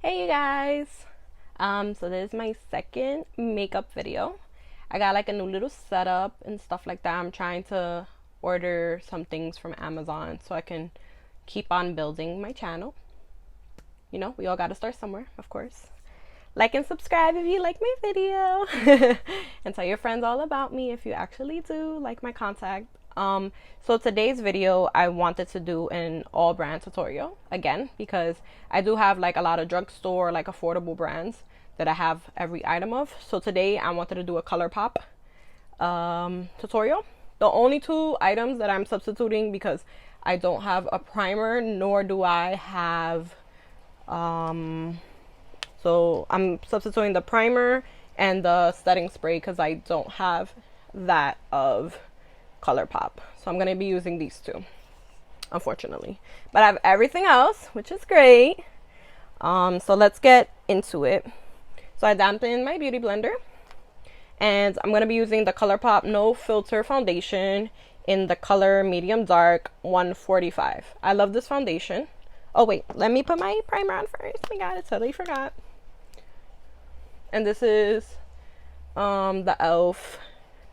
Hey you guys. So this is my second makeup video. I got like a new little setup and stuff like that. I'm trying to order some things from Amazon so I can keep on building my channel. You know, we all gotta start somewhere, of course. Like and subscribe if you like my video. And tell your friends all about me if you actually do like my content. So today's video I wanted to do an all brand tutorial again because I do have like a lot of drugstore like affordable brands that I have every item of. So today I wanted to do a Colourpop tutorial. The only two items that I'm substituting because I don't have a primer nor do I have so I'm substituting the primer and the setting spray because I don't have that of Colourpop. So I'm going to be using these two, unfortunately. But I have everything else, which is great. So let's get into it. So I dampened my beauty blender. And I'm going to be using the Colourpop No Filter Foundation in the color Medium Dark 145. I love this foundation. Oh wait, let me put my primer on first. I got it, totally forgot. And this is the e.l.f.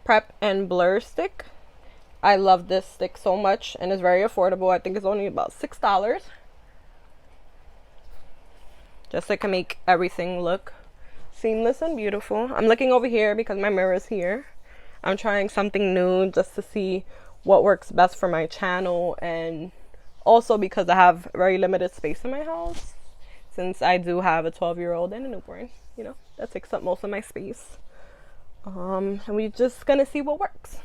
Prep and Blur Stick. I love this stick so much and it's very affordable. I think it's only about $6. Just so it can make everything look seamless and beautiful. I'm looking over here because my mirror is here. I'm trying something new just to see what works best for my channel, and also because I have very limited space in my house since I do have a 12-year-old and a newborn. You know, that takes up most of my space. And we're just gonna see what works.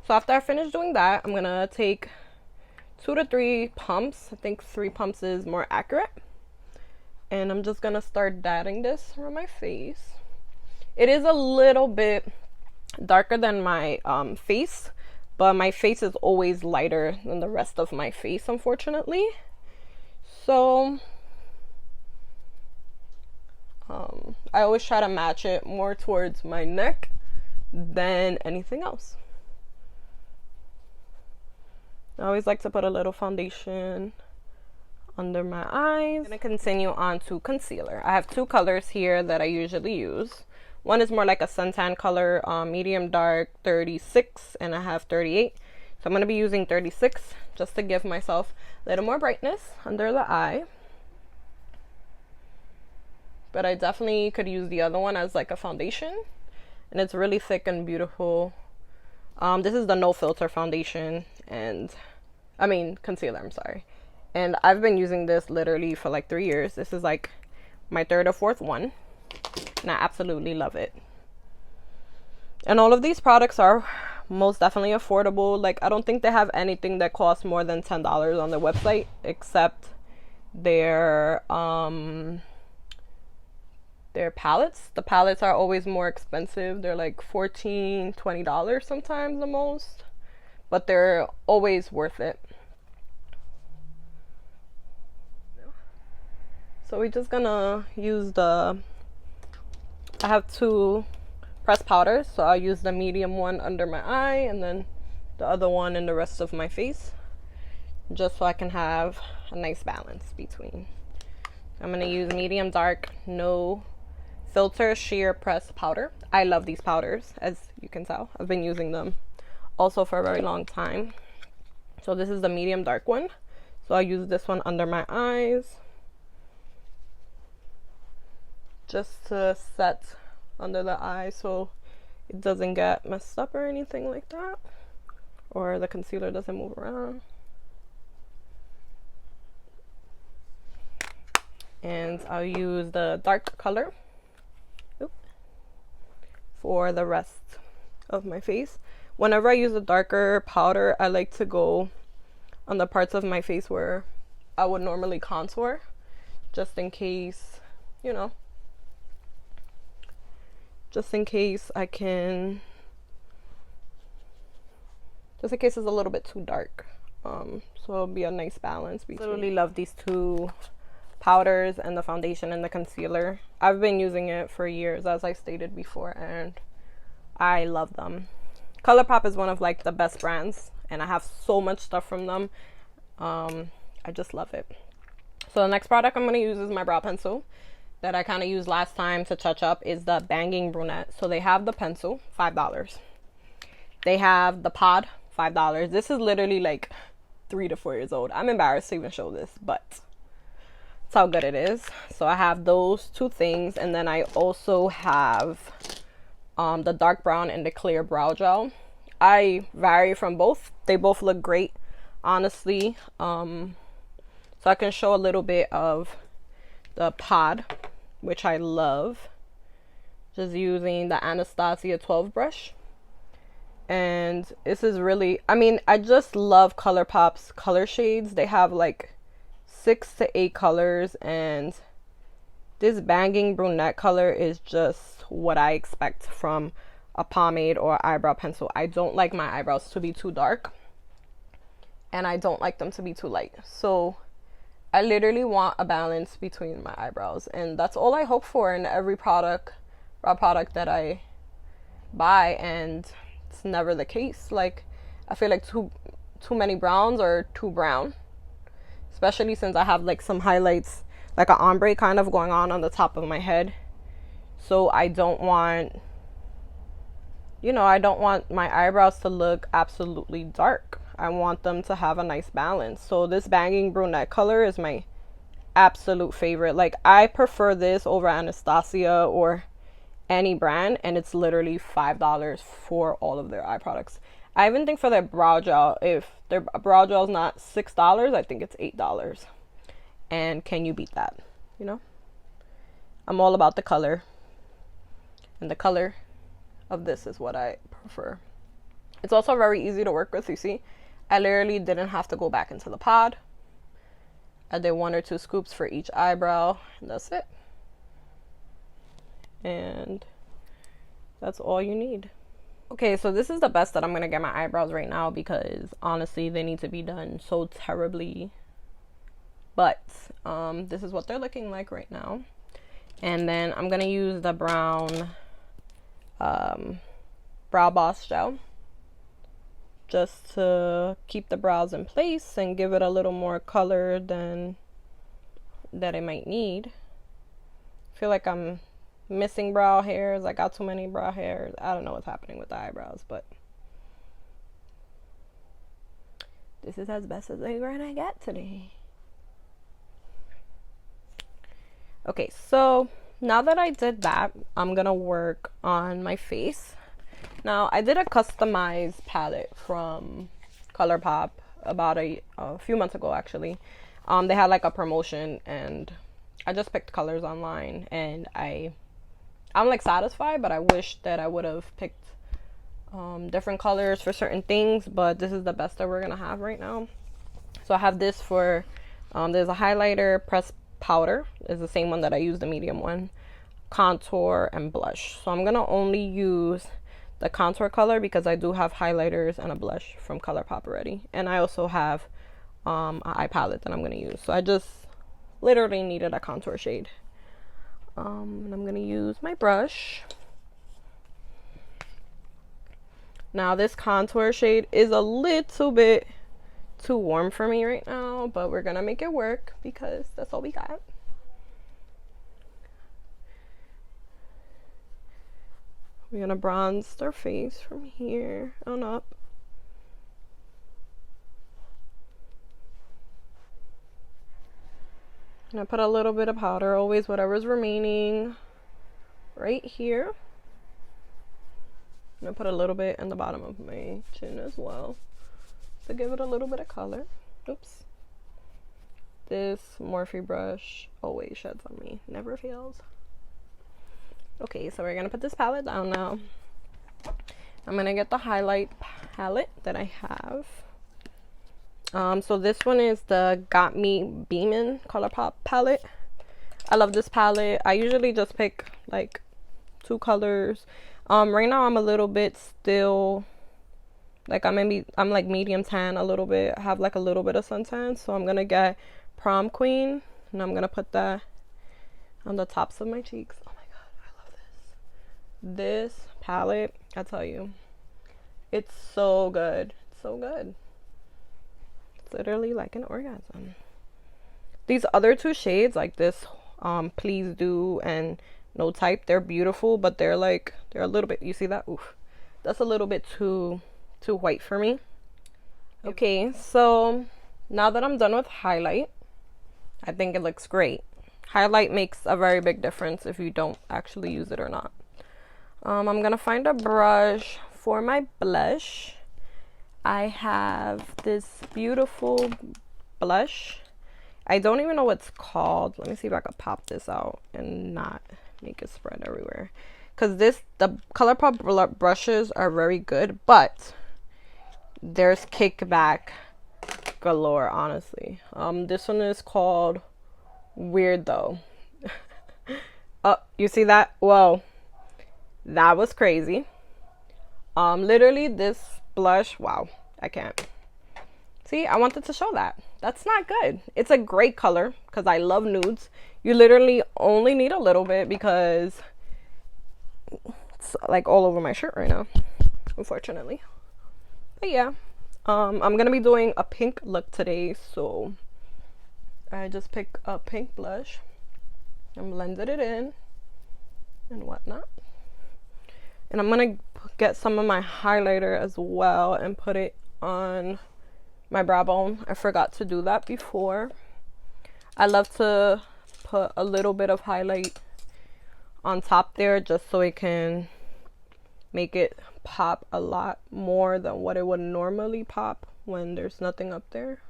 So after I finish doing that, I'm gonna take 2 to 3 pumps. I think 3 pumps is more accurate. And I'm just gonna start dabbing this around my face. It is a little bit darker than my face, but my face is always lighter than the rest of my face, unfortunately. So I always try to match it more towards my neck than anything else. I always like to put a little foundation under my eyes. I'm gonna continue on to concealer. I have 2 colors here that I usually use. One is more like a suntan color, medium dark 36, and I have 38. So I'm gonna be using 36 just to give myself a little more brightness under the eye. But I definitely could use the other one as like a foundation, and it's really thick and beautiful. This is the No Filter foundation, and I mean concealer, I'm sorry. And I've been using this literally for like 3 years. This is like my 3rd or 4th one, and I absolutely love it. And all of these products are most definitely affordable. Like, I don't think they have anything that costs more than $10 on their website, except their palettes. The palettes are always more expensive. They're like $14, $20 sometimes the most, but they're always worth it. So we're just gonna use I have 2 pressed powders, so I'll use the medium one under my eye and then the other one in the rest of my face, just so I can have a nice balance between. I'm gonna use medium dark No Filter Sheer Press Powder. I love these powders, as you can tell. I've been using them also for a very long time. So this is the medium dark one. So I'll use this one under my eyes, just to set under the eye so it doesn't get messed up or anything like that, or the concealer doesn't move around. And I'll use the dark color for the rest of my face. Whenever I use a darker powder, I like to go on the parts of my face where I would normally contour, just in case, you know, just in case it's a little bit too dark. So it'll be a nice balance between. I literally love these 2 powders and the foundation and the concealer. I've been using it for years, as I stated before, and I love them. Colourpop is one of like the best brands, and I have so much stuff from them. I just love it. So the next product I'm going to use is my brow pencil. that I kind of used last time to touch up is the Banging Brunette. So they have the pencil, $5. They have the pod, $5. This is literally like 3 to 4 years old. I'm embarrassed to even show this, but that's how good it is. So I have those two things, and then I also have the dark brown and the clear brow gel. I vary from both. They both look great, honestly. So I can show a little bit of the pod, which I love. Just using the Anastasia 12 brush. And this is really, I mean, I just love Colourpop's color shades. They have like 6 to 8 colors, and this Banging Brunette color is just what I expect from a pomade or eyebrow pencil. I don't like my eyebrows to be too dark, and I don't like them to be too light. So I literally want a balance between my eyebrows, and that's all I hope for in every product that I buy, and it's never the case. Like, I feel like too many browns or too brown, especially since I have like some highlights, like an ombre kind of going on the top of my head. So I don't want, you know, I don't want my eyebrows to look absolutely dark. I want them to have a nice balance. So this Banging Brunette color is my absolute favorite. Like, I prefer this over Anastasia or any brand, and it's literally $5 for all of their eye products. I even think for their brow gel, if their brow gel is not $6, I think it's $8. And can you beat that? You know, I'm all about the color, and the color of this is what I prefer. It's also very easy to work with. You see, I literally didn't have to go back into the pod. I did 1 or 2 scoops for each eyebrow, and that's it. And that's all you need. Okay, so this is the best that I'm gonna get my eyebrows right now, because honestly they need to be done so terribly, but this is what they're looking like right now. And then I'm gonna use the brown Brow Boss gel just to keep the brows in place and give it a little more color than that it might need. I feel like I'm missing brow hairs. I got too many brow hairs. I don't know what's happening with the eyebrows, but this is as best as they're gonna get today. Okay, so now that I did that, I'm gonna work on my face. Now, I did a customized palette from Colourpop about a few months ago, actually. They had like a promotion, and I just picked colors online, and I'm like satisfied, but I wish that I would have picked different colors for certain things, but this is the best that we're gonna have right now. So I have this for there's a highlighter, pressed powder is the same one that I used, the medium one, contour, and blush. So I'm gonna only use the contour color because I do have highlighters and a blush from Colourpop already, and I also have an eye palette that I'm gonna use. So I just literally needed a contour shade. And I'm gonna use my brush. Now this contour shade is a little bit too warm for me right now, but we're gonna make it work because that's all we got. We're gonna bronze their face from here on up. And I put a little bit of powder, always whatever's remaining right here. I'm gonna put a little bit in the bottom of my chin as well to give it a little bit of color. Oops. This Morphe brush always sheds on me, never fails. Okay, so we're gonna put this palette down now. I'm gonna get the highlight palette that I have. So this one is the Got Me Beamin' Colourpop palette. I love this palette. I usually just pick like 2 colors. Right now I'm a little bit still, like I'm like medium tan a little bit. I have like a little bit of suntan, so I'm gonna get Prom Queen, and I'm gonna put that on the tops of my cheeks. Oh my god, I love this. This palette, I tell you, it's so good. It's so good. It's literally like an orgasm. These other 2 shades, like this Please Do and No Type. They're beautiful, but they're a little bit, you see that? Oof. That's a little bit too white for me. Okay, so now that I'm done with highlight, I think it looks great. Highlight makes a very big difference if you don't actually use it or not. I'm gonna find a brush for my blush. I have this beautiful blush. I don't even know what it's called. Let me see if I can pop this out and not make it spread everywhere. Because the Colourpop brushes are very good, but there's kickback galore, honestly. This one is called Weird Though. Oh, you see that? Whoa, that was crazy. Literally this blush, wow, I can't. See, I wanted to show that. That's not good. It's a great color because I love nudes. You literally only need a little bit because it's like all over my shirt right now, unfortunately. But yeah, I'm gonna be doing a pink look today, so I just picked a pink blush and blended it in and whatnot. And I'm gonna get some of my highlighter as well and put it on my brow bone. I forgot to do that before. I love to put a little bit of highlight on top there just so it can make it pop a lot more than what it would normally pop when there's nothing up there.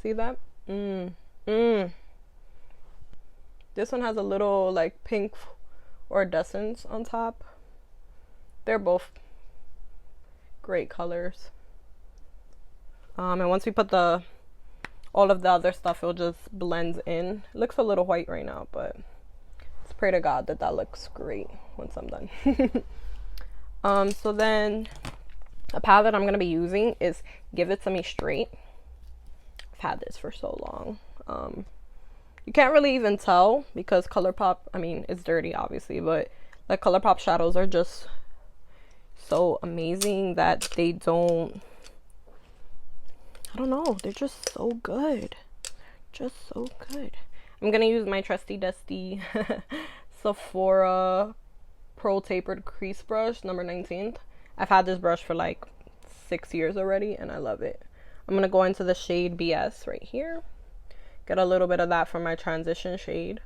See that? This one has a little like pink iridescence on top. They're both great colors. And once we put all of the other stuff, it'll just blend in. It looks a little white right now, but let's pray to God that looks great once I'm done. So then a palette that I'm going to be using is Give It To Me Straight. I've had this for so long. You can't really even tell because Colourpop, I mean, it's dirty obviously, but like Colourpop shadows are just so amazing that they don't, I don't know, they're just so good. Just so good. I'm going to use my trusty dusty Sephora Pro Tapered Crease Brush, number 19th. I've had this brush for like 6 years already and I love it. I'm going to go into the shade BS right here. Get a little bit of that from my transition shade.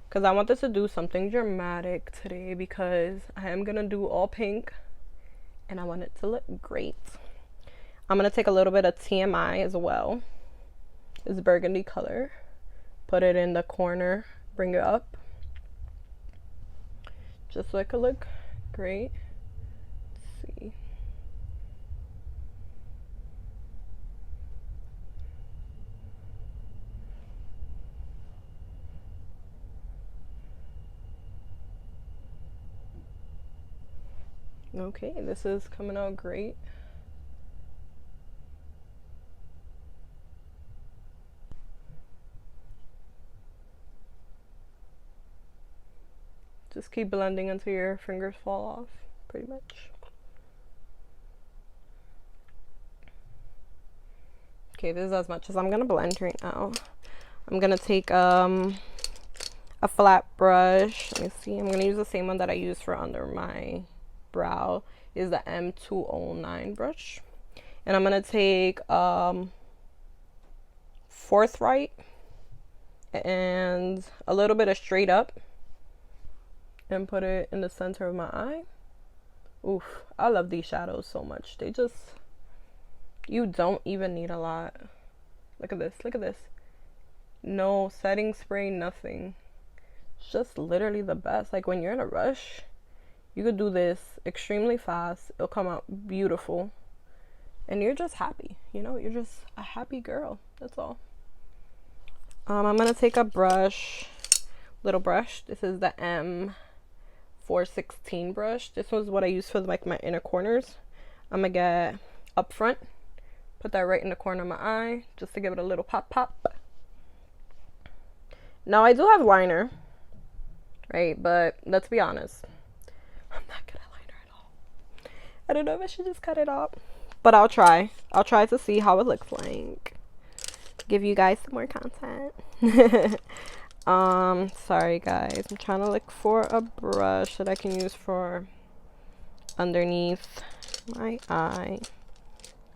Because I wanted to do something dramatic today because I am going to do all pink and I want it to look great. I'm going to take a little bit of TMI as well. It's burgundy color. Put it in the corner. Bring it up. Just so it could look great. Let's see. Okay, this is coming out great. Just keep blending until your fingers fall off, pretty much. Okay, this is as much as I'm gonna blend right now. I'm gonna take a flat brush. Let me see. I'm gonna use the same one that I use for under my brow. Is the M209 brush, and I'm gonna take Forthright and a little bit of Straight Up and put it in the center of my eye. Oof, I love these shadows so much. They just, you don't even need a lot. Look at this, look at this. No setting spray, nothing. It's just literally the best. Like when you're in a rush, you could do this extremely fast. It'll come out beautiful. And you're just happy, you know? You're just a happy girl, that's all. I'm gonna take a brush, little brush. This is the M416 brush. This was what I use for like my inner corners. I'm gonna get up front, put that right in the corner of my eye, just to give it a little pop pop. Now I do have liner, right? But let's be honest, I'm not good at liner at all. I don't know if I should just cut it off, but I'll try. I'll try to see how it looks like. Give you guys some more content. Sorry guys, I'm trying to look for a brush that I can use for underneath my eye.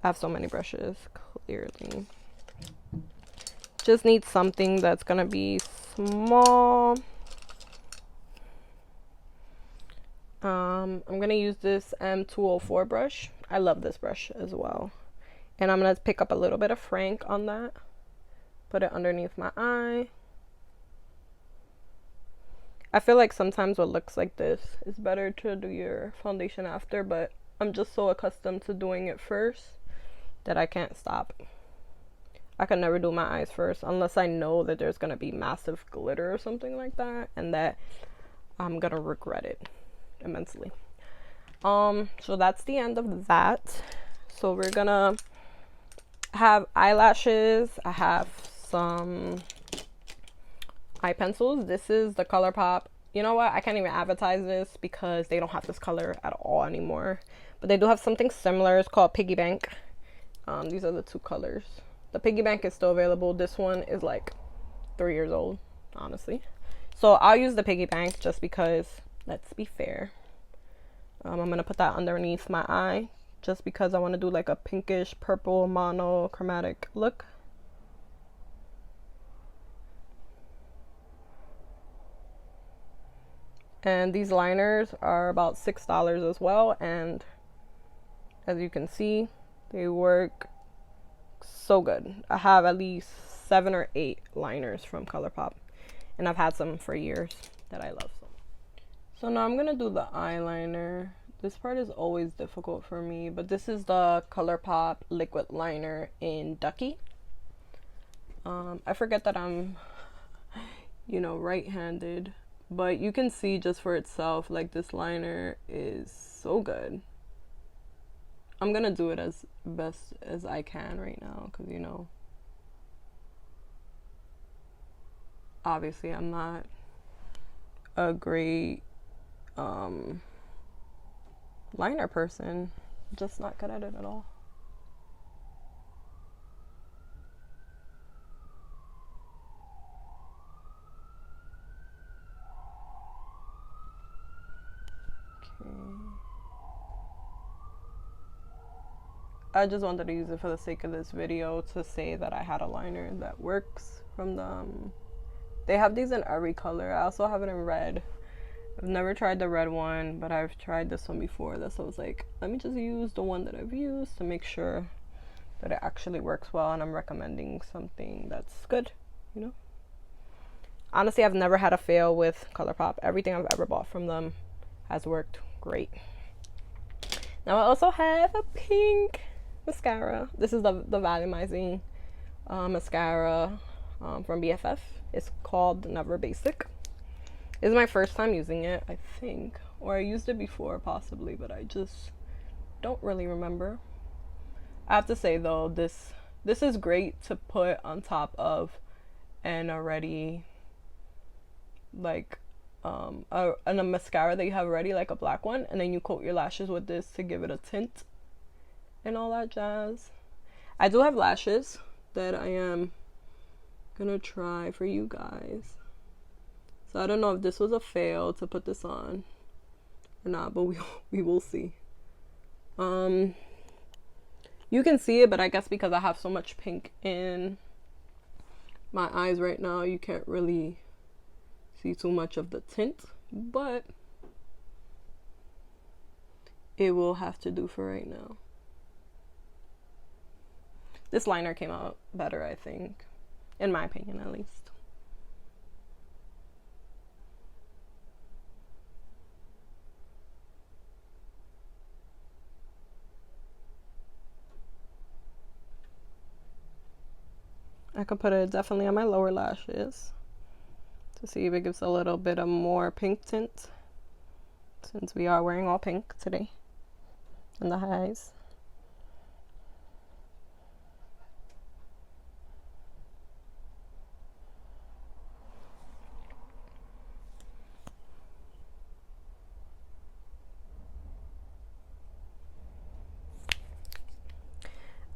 I have so many brushes, clearly. Just need something that's gonna be small. I'm gonna use this M204 brush. I love this brush as well. And I'm gonna pick up a little bit of Frank on that. Put it underneath my eye. I feel like sometimes what looks like this is better to do your foundation after, but I'm just so accustomed to doing it first that I can't stop. I can never do my eyes first unless I know that there's gonna be massive glitter or something like that, and that I'm gonna regret it immensely. So that's the end of that. So we're gonna have eyelashes. I have some eye pencils. This is the Colourpop. You know what? I can't even advertise this because they don't have this color at all anymore. But they do have something similar. It's called Piggy Bank. These are the two colors. The Piggy Bank is still available. This one is like 3 years old, honestly. So I'll use the Piggy Bank just because, let's be fair. I'm going to put that underneath my eye just because I want to do like a pinkish purple monochromatic look. And these liners are about $6 as well, and as you can see, they work so good. I have at least 7 or 8 liners from Colourpop, and I've had some for years that I love. So now I'm gonna do the eyeliner. This part is always difficult for me, but this is the Colourpop liquid liner in Ducky. I forget that I'm, you know, right-handed, but you can see just for itself, like, this liner is so good. I'm gonna do it as best as I can right now because, you know, obviously I'm not a great liner person. Just not good at it at all. Okay. I just wanted to use it for the sake of this video to say that I had a liner that works from them. They have these in every color. I also have it in red. I've never tried the red one, but I've tried this one before. That's why I was like, let me just use the one that I've used to make sure that it actually works well, and I'm recommending something that's good, you know? Honestly, I've never had a fail with Colourpop. Everything I've ever bought from them has worked great. Now I also have a pink mascara. This is the volumizing mascara from BFF. It's called Never Basic. This is my first time using it, I think, or I used it before possibly, but I just don't really remember. I have to say though, this is great to put on top of an already like a mascara that you have already, like a black one, and then you coat your lashes with this to give it a tint and all that jazz. I do have lashes that I am gonna try for you guys. So I don't know if this was a fail to put this on or not, but we will see. You can see it, but I guess because I have so much pink in my eyes right now, you can't really see too much of the tint, but it will have to do for right now. This liner came out better, I think, in my opinion at least. I could put it definitely on my lower lashes to see if it gives a little bit of more pink tint, since we are wearing all pink today in the highs.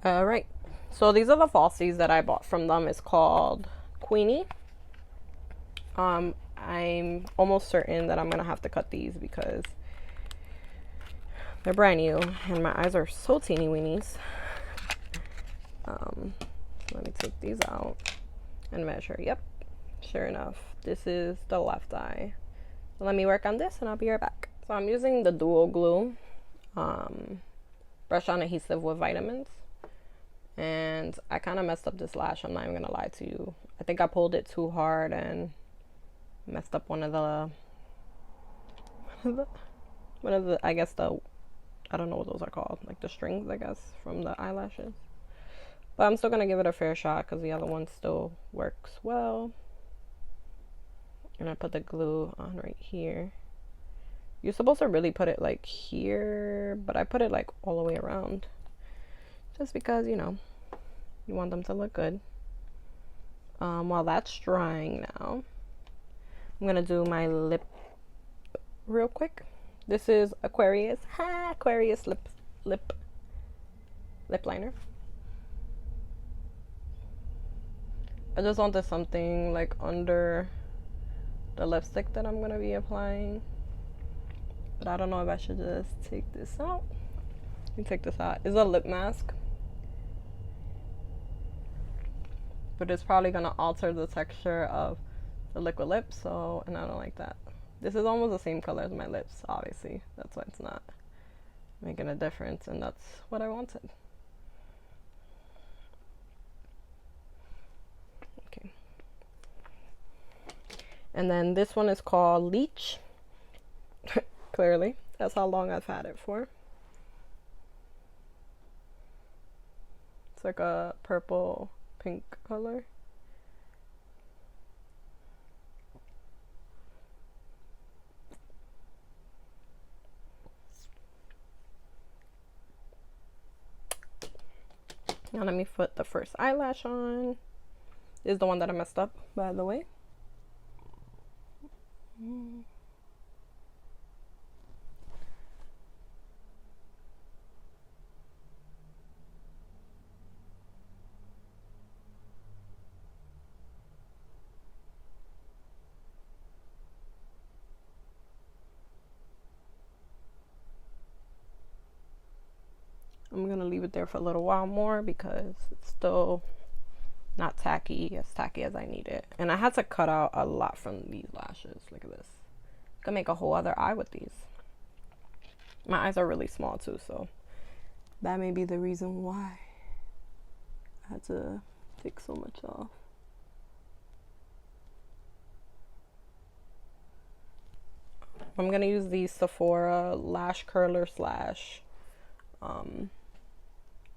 Alright, so these are the falsies that I bought from them. It's called Queenie. I'm almost certain that I'm gonna have to cut these because they're brand new and my eyes are so teeny weenies. Let me take these out and measure. Yep, sure enough, this is the left eye. Let me work on this and I'll be right back. So I'm using the dual glue brush on adhesive with vitamins, and I kind of messed up this lash. I'm not even gonna lie to you. I think I pulled it too hard and messed up one of the I guess the, I don't know what those are called, like the strings, I guess, from the eyelashes. But I'm still gonna give it a fair shot because the other one still works well. And I put the glue on right here. You're supposed to really put it like here, but I put it like all the way around. Just because, you know, you want them to look good. While that's drying now, I'm gonna do my lip real quick. This is Aquarius, Aquarius lip liner. I just wanted something like under the lipstick that I'm gonna be applying, but I don't know if I should just take this out. Let me take this out. It's a lip mask, but it's probably gonna alter the texture of the liquid lip, so, and I don't like that. This is almost the same color as my lips, obviously. That's why it's not making a difference, and that's what I wanted. Okay. And then this one is called Leach. Clearly, that's how long I've had it for. It's like a purple pink color. Now let me put the first eyelash on. This is the one that I messed up, by the way. I'm gonna leave it there for a little while more because it's still not tacky as I need it. And I had to cut out a lot from these lashes. Look at this. I could make a whole other eye with these. My eyes are really small too, so that may be the reason why I had to take so much off. I'm gonna use the Sephora lash curler slash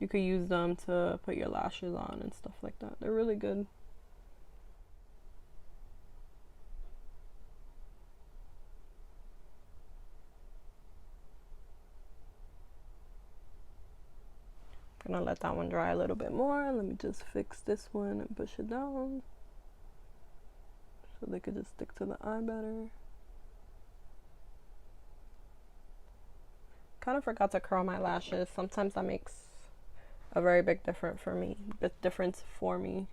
you could use them to put your lashes on and stuff like that. They're really good. I'm gonna let that one dry a little bit more. Let me just fix this one and push it down so they could just stick to the eye better. Kind of forgot to curl my lashes. Sometimes that makes a very big difference for me.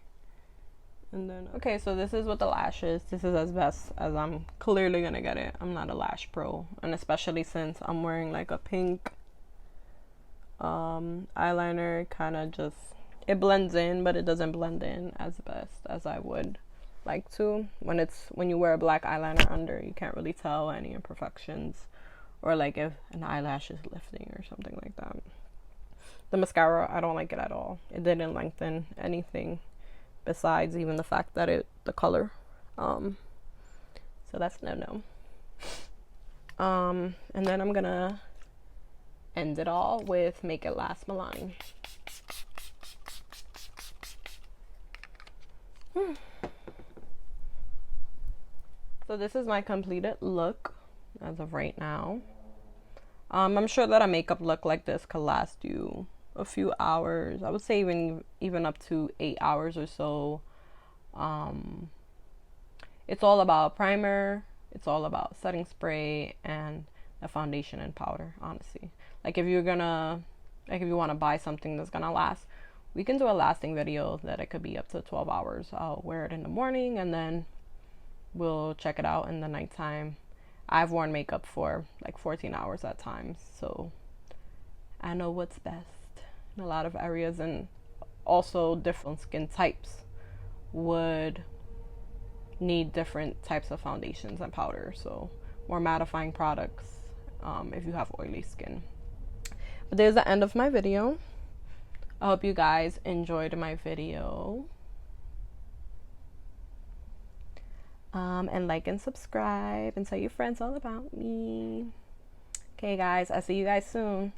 And then okay, so this is what the lashes. This is as best as I'm clearly gonna get it. I'm not a lash pro, and especially since I'm wearing like a pink eyeliner, kind of just, it blends in, but it doesn't blend in as best as I would like to. When you wear a black eyeliner under, you can't really tell any imperfections, or like if an eyelash is lifting or something like that. The mascara, I don't like it at all. It didn't lengthen anything besides even the fact that the color. So that's no. And then I'm gonna end it all with Make It Last Milani. So this is my completed look as of right now. I'm sure that a makeup look like this could last you a few hours. I would say even up to 8 hours or so. It's all about primer, it's all about setting spray, and the foundation and powder, honestly. Like if you want to buy something that's gonna last, we can do a lasting video that it could be up to 12 hours. I'll wear it in the morning and then will check it out in the nighttime. I've worn makeup for like 14 hours at times, so I know what's best in a lot of areas. And also different skin types would need different types of foundations and powders, so more mattifying products if you have oily skin. But there's the end of my video. I hope you guys enjoyed my video. And like and subscribe and tell your friends all about me. Okay guys, I'll see you guys soon.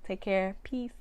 Take care. Peace.